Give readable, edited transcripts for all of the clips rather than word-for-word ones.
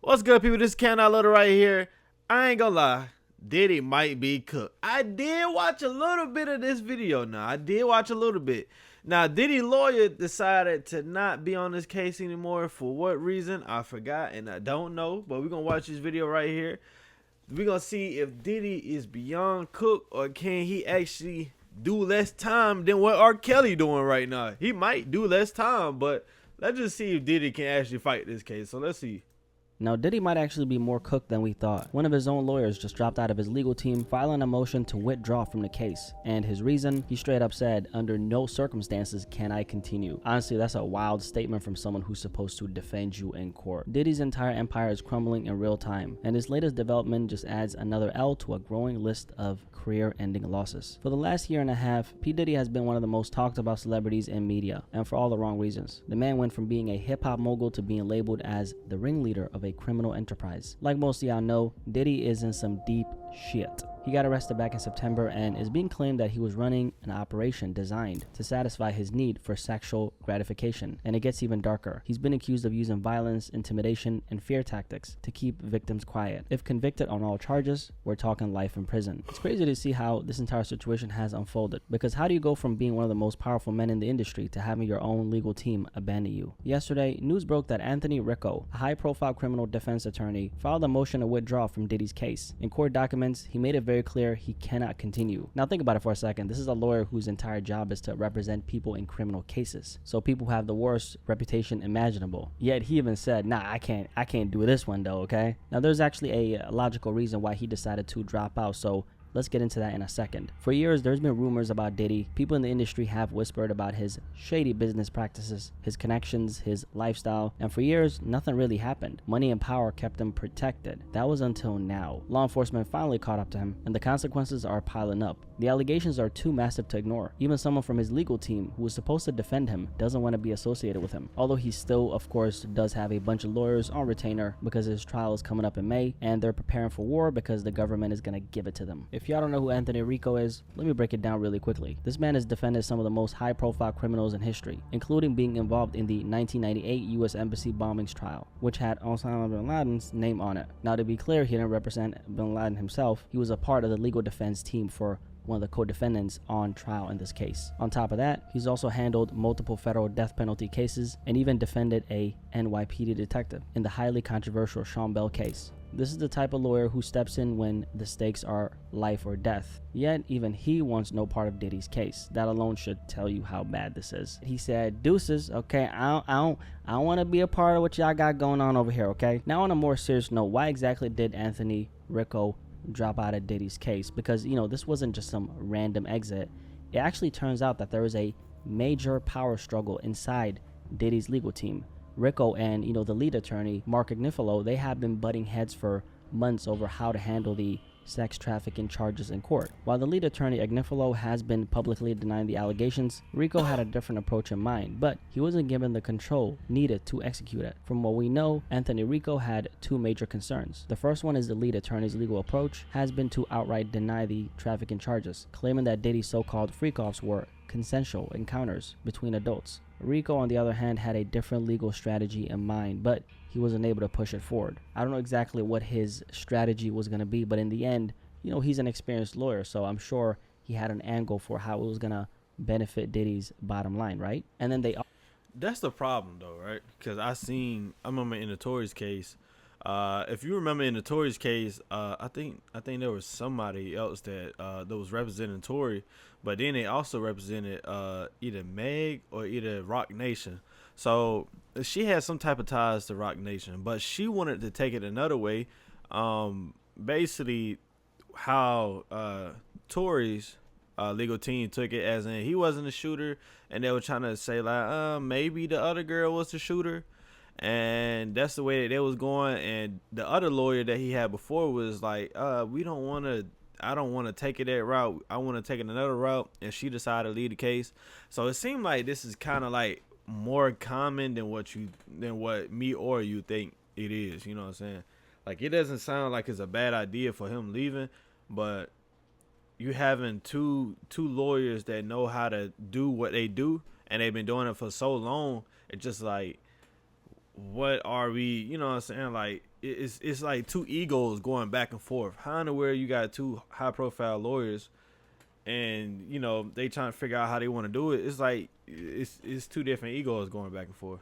What's good, people? This is KM.Little right here. I ain't gonna lie, Diddy might be cooked. I did watch a little bit of this video now. I did watch a little bit. Now, Diddy lawyer decided to not be on this case anymore. For what reason? I forgot and I don't know. But we're gonna watch this video right here. We're gonna see if Diddy is beyond cooked or can he actually do less time than what R. Kelly doing right now. He might do less time, but let's just see if Diddy can actually fight this case. So let's see. Now, Diddy might actually be more cooked than we thought. One of his own lawyers just dropped out of his legal team, filing a motion to withdraw from the case. And his reason? He straight up said, "Under no circumstances can I continue." Honestly, that's a wild statement from someone who's supposed to defend you in court. Diddy's entire empire is crumbling in real time, and his latest development just adds another L to a growing list of career-ending losses. For the last year and a half, P. Diddy has been one of the most talked about celebrities in media, and for all the wrong reasons. The man went from being a hip-hop mogul to being labeled as the ringleader of a criminal enterprise. Like most of y'all know, Diddy is in some deep shit. He got arrested back in September and is being claimed that he was running an operation designed to satisfy his need for sexual gratification. And it gets even darker. He's been accused of using violence, intimidation, and fear tactics to keep victims quiet. If convicted on all charges, we're talking life in prison. It's crazy to see how this entire situation has unfolded, because how do you go from being one of the most powerful men in the industry to having your own legal team abandon you? Yesterday, news broke that Anthony Ricco, a high-profile criminal defense attorney, filed a motion to withdraw from Diddy's case. In court documents, he made it very clear he cannot continue. Now think about it for a second. This is a lawyer whose entire job is to represent people in criminal cases. So people who have the worst reputation imaginable. Yet he even said, "Nah, I can't do this one though, okay?" Now there's actually a logical reason why he decided to drop out. So let's get into that in a second. For years, there's been rumors about Diddy. People in the industry have whispered about his shady business practices, his connections, his lifestyle, and for years, nothing really happened. Money and power kept him protected. That was until now. Law enforcement finally caught up to him, and the consequences are piling up. The allegations are too massive to ignore. Even someone from his legal team, who was supposed to defend him, doesn't want to be associated with him. Although he still, of course, does have a bunch of lawyers on retainer because his trial is coming up in May, and they're preparing for war because the government is going to give it to them. If y'all don't know who Anthony Ricco is, let me break it down really quickly. This man has defended some of the most high-profile criminals in history, including being involved in the 1998 U.S. Embassy bombings trial, which had Osama bin Laden's name on it. Now, to be clear, he didn't represent bin Laden himself. He was a part of the legal defense team for one of the co-defendants on trial in this case. On top of that, he's also handled multiple federal death penalty cases and even defended a NYPD detective in the highly controversial Sean Bell case. This is the type of lawyer who steps in when the stakes are life or death. Yet, even he wants no part of Diddy's case. That alone should tell you how bad this is. He said, "Deuces, okay, I don't want to be a part of what y'all got going on over here, okay?" Now, on a more serious note, why exactly did Anthony Ricco drop out of Diddy's case? Because, this wasn't just some random exit. It actually turns out that there is a major power struggle inside Diddy's legal team. Ricco and, the lead attorney, Mark Agnifilo, they have been butting heads for months over how to handle the sex trafficking charges in court. While the lead attorney, Agnifilo, has been publicly denying the allegations, Ricco had a different approach in mind, but he wasn't given the control needed to execute it. From what we know, Anthony Ricco had two major concerns. The first one is the lead attorney's legal approach has been to outright deny the trafficking charges, claiming that Diddy's so-called freak-offs were consensual encounters between adults. Ricco, on the other hand, had a different legal strategy in mind, but he wasn't able to push it forward. I don't know exactly what his strategy was going to be, but in the end, he's an experienced lawyer, so I'm sure he had an angle for how it was going to benefit Diddy's bottom line, right? And then That's the problem, though, right? Because I remember in the Tory's case. If you remember in the Tory's case, I think there was somebody else that was representing Tory, but then they also represented either Meg or either Rock Nation. So she had some type of ties to Rock Nation, but she wanted to take it another way. Basically, how Tory's legal team took it, as in he wasn't a shooter, and they were trying to say like, maybe the other girl was the shooter. And that's the way that they was going. And the other lawyer that he had before was like, I don't want to take it that route. I want to take it another route. And she decided to lead the case. So it seemed like this is kind of like more common than what me or you think it is. You know what I'm saying? Like, it doesn't sound like it's a bad idea for him leaving, but you having two lawyers that know how to do what they do, and they've been doing it for so long. It's just like, what are we, you know what I'm saying? Like, it's like two egos going back and forth. How in the world you got two high profile lawyers and, you know, they trying to figure out how they want to do it? It's like, it's two different egos going back and forth.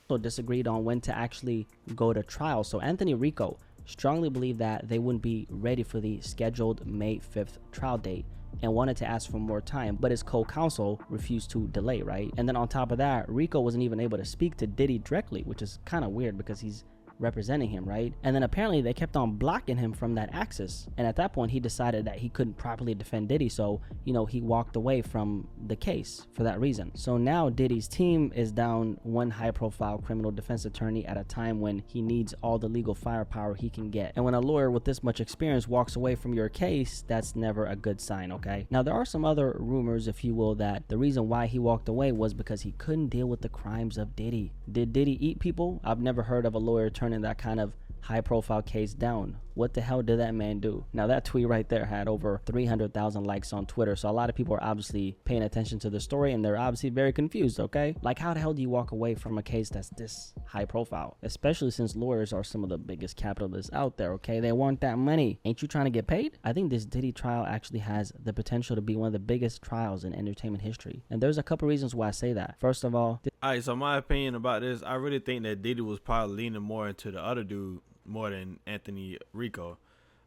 So disagreed on when to actually go to trial. So Anthony Rico strongly believed that they wouldn't be ready for the scheduled May 5th trial date and wanted to ask for more time, but his co-counsel refused to delay, right? And then on top of that, Rico wasn't even able to speak to Diddy directly, which is kind of weird because he's representing him, right? And then apparently they kept on blocking him from that access, and at that point he decided that he couldn't properly defend Diddy, so you know, he walked away from the case for that reason. So now Diddy's team is down one high profile criminal defense attorney at a time when he needs all the legal firepower he can get. And when a lawyer with this much experience walks away from your case, that's never a good sign, okay? Now there are some other rumors, if you will, that the reason why he walked away was because he couldn't deal with the crimes of Diddy. Did Diddy eat people? I've never heard of a lawyer turning that kind of high profile case down. What the hell did that man do? Now that tweet right there had over 300,000 likes on Twitter, so a lot of people are obviously paying attention to the story and they're obviously very confused, okay? Like, how the hell do you walk away from a case that's this high profile? Especially since lawyers are some of the biggest capitalists out there, okay? They want that money. Ain't you trying to get paid? I think this Diddy trial actually has the potential to be one of the biggest trials in entertainment history. And there's a couple reasons why I say that. First of all, Alright, so my opinion about this, I really think that Diddy was probably leaning more into the other dude more than Anthony Rico.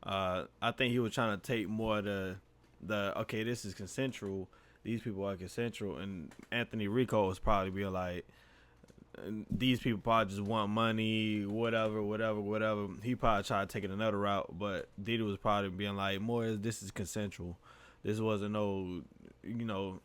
I think he was trying to take more the okay, this is consensual, these people are consensual, and Anthony Rico was probably being like, these people probably just want money, whatever. He probably tried to take it another route, but Diddy was probably being like, more, this is consensual. This wasn't no, you know,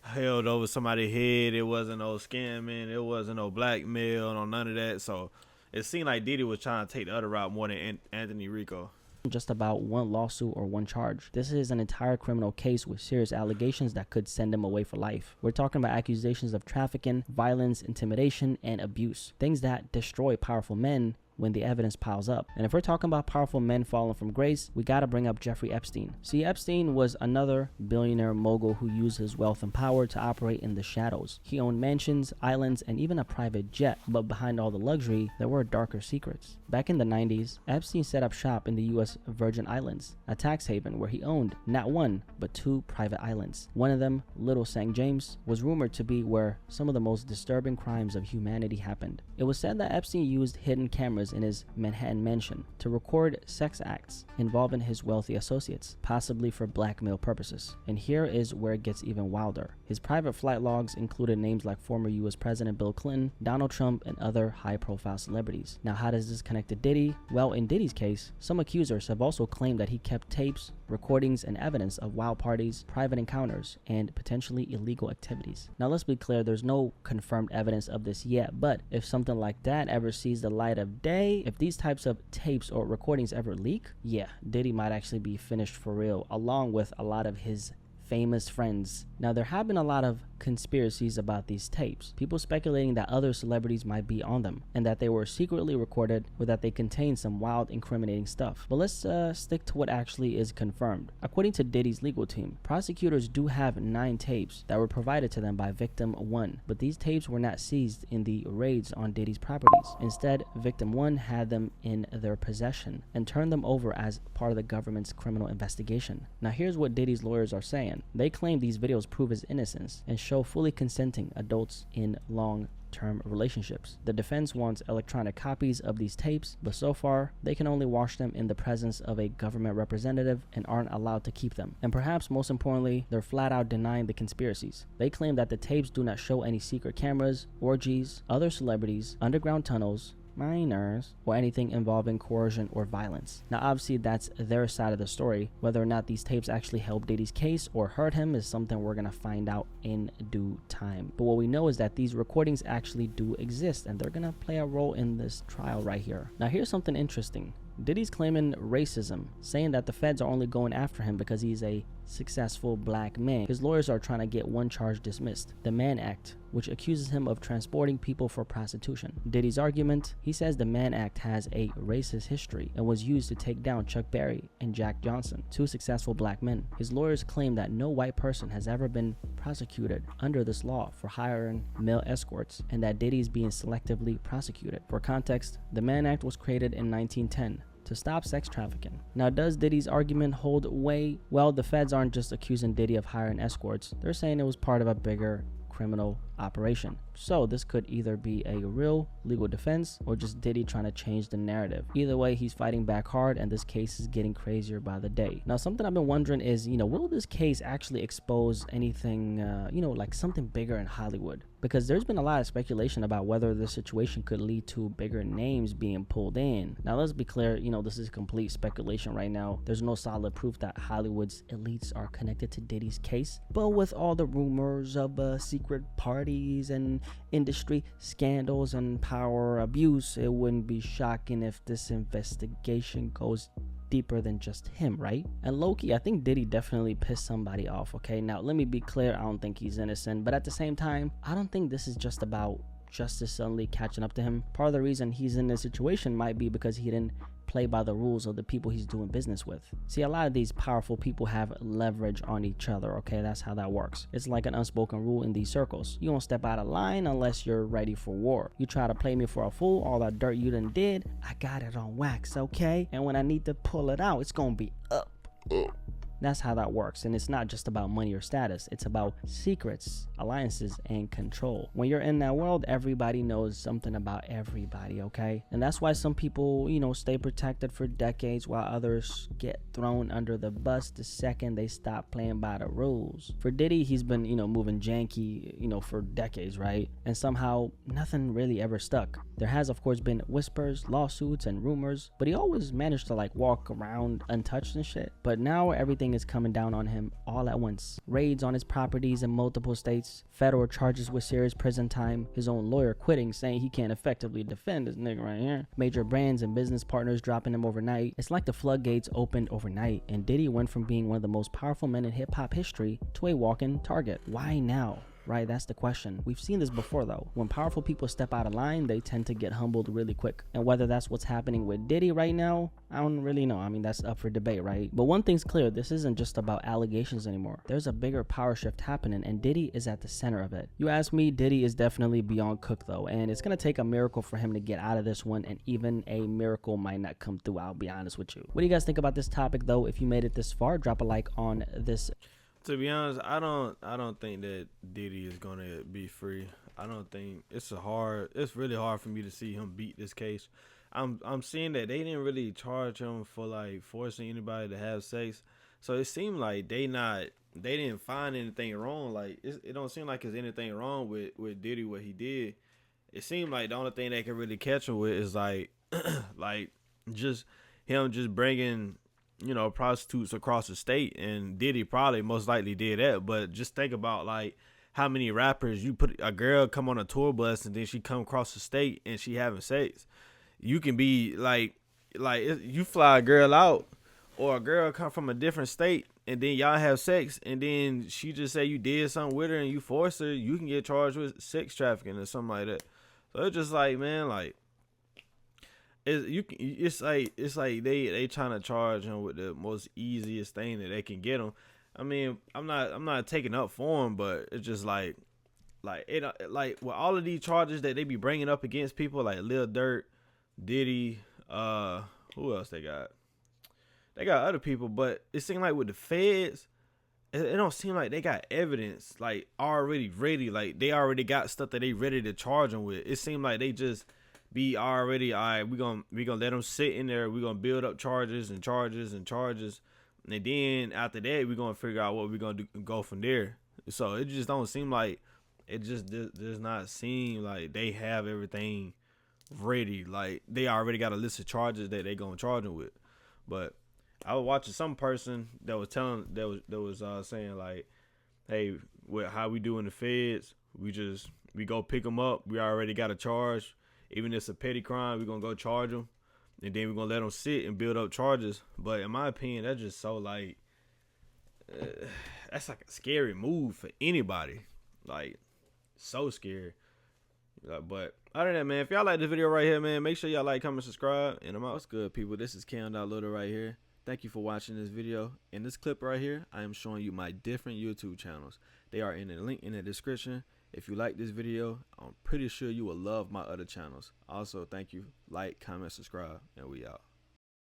held over somebody's head. It wasn't no scamming. It wasn't no blackmail, no none of that. So it seemed like Diddy was trying to take the other route more than Anthony Rico. Just about one lawsuit or one charge. This is an entire criminal case with serious allegations that could send him away for life. We're talking about accusations of trafficking, violence, intimidation, and abuse. Things that destroy powerful men when the evidence piles up. And if we're talking about powerful men falling from grace, we gotta bring up Jeffrey Epstein. See, Epstein was another billionaire mogul who used his wealth and power to operate in the shadows. He owned mansions, islands, and even a private jet, but behind all the luxury, there were darker secrets. Back in the 90s, Epstein set up shop in the US Virgin Islands, a tax haven where he owned not one, but two private islands. One of them, Little St. James, was rumored to be where some of the most disturbing crimes of humanity happened. It was said that Epstein used hidden cameras in his Manhattan mansion to record sex acts involving his wealthy associates, possibly for blackmail purposes. And here is where it gets even wilder. His private flight logs included names like former US President Bill Clinton, Donald Trump, and other high-profile celebrities. Now, how does this connect to Diddy? Well, in Diddy's case, some accusers have also claimed that he kept tapes, recordings, and evidence of wild parties, private encounters, and potentially illegal activities. Now, let's be clear, there's no confirmed evidence of this yet, but if something like that ever sees the light of day, if these types of tapes or recordings ever leak, yeah, Diddy might actually be finished for real, along with a lot of his famous friends. Now, there have been a lot of conspiracies about these tapes, people speculating that other celebrities might be on them and that they were secretly recorded or that they contain some wild, incriminating stuff. But let's stick to what actually is confirmed. According to Diddy's legal team, prosecutors do have 9 tapes that were provided to them by victim 1, but these tapes were not seized in the raids on Diddy's properties. Instead, victim 1 had them in their possession and turned them over as part of the government's criminal investigation. Now, here's what Diddy's lawyers are saying. They claim these videos prove his innocence and show fully consenting adults in long-term relationships. The defense wants electronic copies of these tapes, but so far they can only watch them in the presence of a government representative and aren't allowed to keep them. And perhaps most importantly, they're flat out denying the conspiracies. They claim that the tapes do not show any secret cameras, orgies, other celebrities, underground tunnels, minors, or anything involving coercion or violence. Now, obviously, that's their side of the story. Whether or not these tapes actually helped Diddy's case or hurt him is something we're gonna find out in due time. But what we know is that these recordings actually do exist, and they're gonna play a role in this trial right here. Now, here's something interesting. Diddy's claiming racism, saying that the feds are only going after him because he's a successful black man. His lawyers are trying to get one charge dismissed, the Mann Act, which accuses him of transporting people for prostitution. Diddy's argument, he says the Mann Act has a racist history and was used to take down Chuck Berry and Jack Johnson, two successful black men. His lawyers claim that no white person has ever been prosecuted under this law for hiring male escorts, and that Diddy is being selectively prosecuted. For context, the Mann Act was created in 1910 to stop sex trafficking. Now, does Diddy's argument hold weight? Well, the feds aren't just accusing Diddy of hiring escorts. They're saying it was part of a bigger criminal operation. So this could either be a real legal defense or just Diddy trying to change the narrative. Either way, he's fighting back hard, and this case is getting crazier by the day. Now, something I've been wondering is, will this case actually expose anything, like something bigger in Hollywood? Because there's been a lot of speculation about whether this situation could lead to bigger names being pulled in. Now, let's be clear, this is complete speculation right now. There's no solid proof that Hollywood's elites are connected to Diddy's case. But with all the rumors of secret parties and industry scandals and power abuse, it wouldn't be shocking if this investigation goes deeper than just him, right? And low-key, I think Diddy definitely pissed somebody off, okay? Now, let me be clear, I don't think he's innocent, but at the same time, I don't think this is just about justice suddenly catching up to him. Part of the reason he's in this situation might be because he didn't play by the rules of the people he's doing business with. See, a lot of these powerful people have leverage on each other, okay? That's how that works. It's like an unspoken rule in these circles. You don't step out of line unless you're ready for war. You try to play me for a fool, all that dirt you done did, I got it on wax, okay? And when I need to pull it out, it's gonna be up. That's how that works. And it's not just about money or status. It's about secrets, alliances, and control. When you're in that world, everybody knows something about everybody, okay? And that's why some people, stay protected for decades while others get thrown under the bus the second they stop playing by the rules. For Diddy, he's been, moving janky, for decades, right? And somehow nothing really ever stuck. There has, of course, been whispers, lawsuits, and rumors, but he always managed to walk around untouched and shit. But now everything is coming down on him all at once. Raids on his properties in multiple states, federal charges with serious prison time, his own lawyer quitting, saying he can't effectively defend this nigga right here, major brands and business partners dropping him overnight. It's like the floodgates opened overnight, and Diddy went from being one of the most powerful men in hip-hop history to a walking target. Why now? Right, that's the question. We've seen this before though. When powerful people step out of line, they tend to get humbled really quick. And whether that's what's happening with Diddy right now, I don't really know. I mean, that's up for debate, right? But one thing's clear, this isn't just about allegations anymore. There's a bigger power shift happening, and Diddy is at the center of it. You ask me, Diddy is definitely beyond cooked though, and it's gonna take a miracle for him to get out of this one, and even a miracle might not come through, I'll be honest with you. What do you guys think about this topic though? If you made it this far, drop a like on this. To be honest, I don't think that Diddy is gonna be free. I don't think it's really hard for me to see him beat this case. I'm seeing that they didn't really charge him for forcing anybody to have sex. So it seemed like they didn't find anything wrong. It don't seem like there's anything wrong with Diddy, what he did. It seemed like the only thing they can really catch him with is just him just bringing prostitutes across the state, and Diddy probably most likely did that. But just think about how many rappers you put a girl come on a tour bus and then she come across the state and she having sex. You can be you fly a girl out, or a girl come from a different state and then y'all have sex, and then she just say you did something with her and you forced her. You can get charged with sex trafficking or something like that. So it's just man, it's like they trying to charge him with the most easiest thing that they can get him. I mean, I'm not taking up for him, but it's just with all of these charges that they be bringing up against people like Lil Durk, Diddy, who else they got? They got other people, but it seems like with the feds, it don't seem like they got evidence already ready. They already got stuff that they ready to charge him with. It seemed like they just be already, all right, we gonna let them sit in there. We're gonna build up charges and charges and charges, and then after that we're gonna figure out what we're gonna do, go from there. So it just don't seem like, it just does not seem like they have everything ready. They already got a list of charges that they gonna charge him with. But I was watching some person that was saying hey, with how we do in the feds, we go pick them up. We already got a charge. Even if it's a petty crime, we're going to go charge them. and then we're gonna let them sit and build up charges. But in my opinion, that's just so like, that's like a scary move for anybody. Like, so scary. But other than that, man, if y'all like this video right here, man, make sure y'all like, comment, subscribe. And I'm out. What's good, people? This is KM.Little right here. Thank you for watching this video. In this clip right here, I am showing you my different YouTube channels. They are in the link in the description. If you like this video, I'm pretty sure you will love my other channels. Also, thank you. Like, comment, subscribe, and we out.